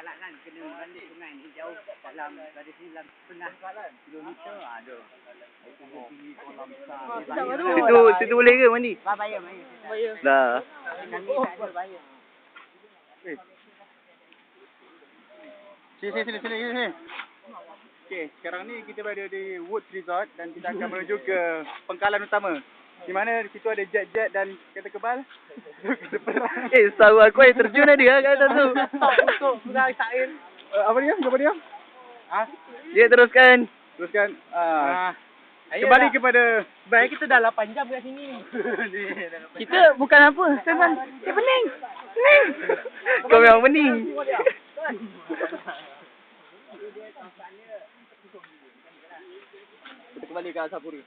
Calak kan kena balik sungai ni jauh dalam dari sini dalam setengah kilometer ada. Tinggi kolam besar. Situ boleh ke mandi? Bayar. Dah. Kami tak ada bayar. Sini. Okey, sekarang ni kita berada di Woods Resort dan kita akan menuju ke pangkalan utama. Di mana di situ ada jet dan kereta kebal. Kita perang. Tahu aku yang terjun ada kat atas tu. Untuk sudah sain. Apa dia? Dia teruskan. Kembali kepada Baik kita dah 8 jam kat sini. Kita bukan apa. Senang. Pening. Kau memang pening. kita kembali ke Asapuri.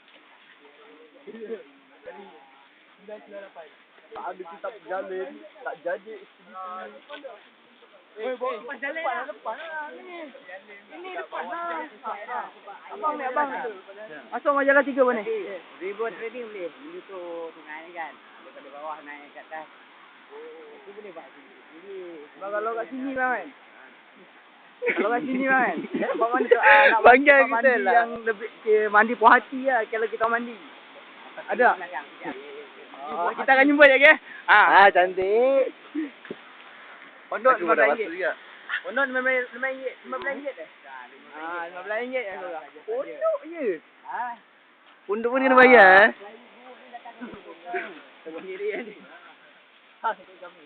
Tak ada kitab jalin, tak jadi Lepas jalan lepas lah ni. Ini lepas lah. Abang. Masuk majalah 3 mana? Ribut trading boleh. Ini tu sungai ni kan. Daripada bawah naik kat atas. Itu boleh buat sini. Kalau kat sini kan. Abang mana tu nak bangga kita lah. Yang lebih mandi puas hati lah kalau kita mandi. Ada? Kita akan jumpa je ke? Cantik. Pondok RM15. Pondok RM15 dah. RM15 je tu lah. Pondok je. Pondok pun kena bayar.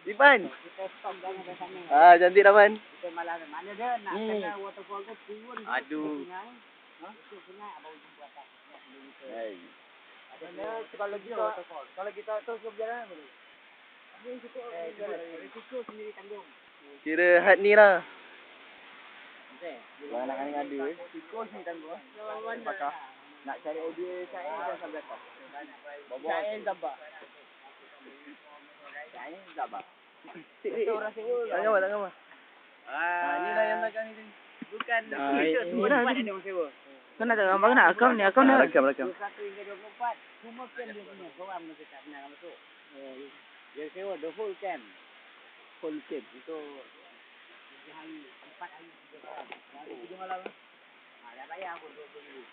Ipan. Cantik dah Man. Kita malah mana dia nak kena waterfall tu turun. Aduh. Masuk sungai abang jumpa atas. Kalau kita terus ke berjalan boleh. Risiko sendiri tanggung. Kira had ni lah. Nak ngadu Risiko sendiri tanggung. nak cari idea saya dan sampai kau. Saya Zabah. Tak gambar. Ni lah yang belakang ni. Bukan ni lah. ada orang sewa. Kau nak tengok gambar nak akam ni? Akam dah. Rakam. 21 hingga 24. Semua camp dia punya. Korang mesti tak pernah masuk. Dia sewa the whole camp. Full camp. Itu 3 hari, 4 hari 3 malam. Hari 3 malam. Dah bayar pun 20 ribu.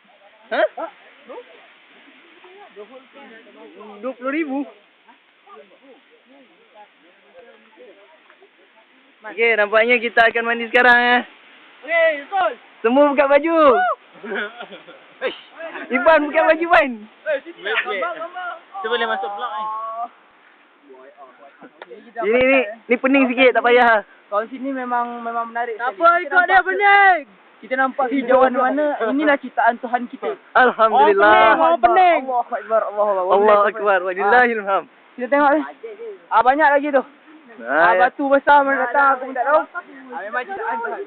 The whole camp. 20,000? Okey, nampaknya kita akan mandi sekarang . Betul. Semua buka baju. Iban buka baju Iban. Kita boleh masuk blok ni. Ni pening sikit, tak payah. Kalau sini memang menarik. Apa ikut dia pening? Kita nampak hijauan mana, inilah ciptaan Tuhan kita. Alhamdulillah. Pening. Allah Akbar. Wallahilhamd. Kita tengok ni. Banyak lagi tu. Batu besar mana datang aku pun tak tahu. Memang ciptaan Tuhan.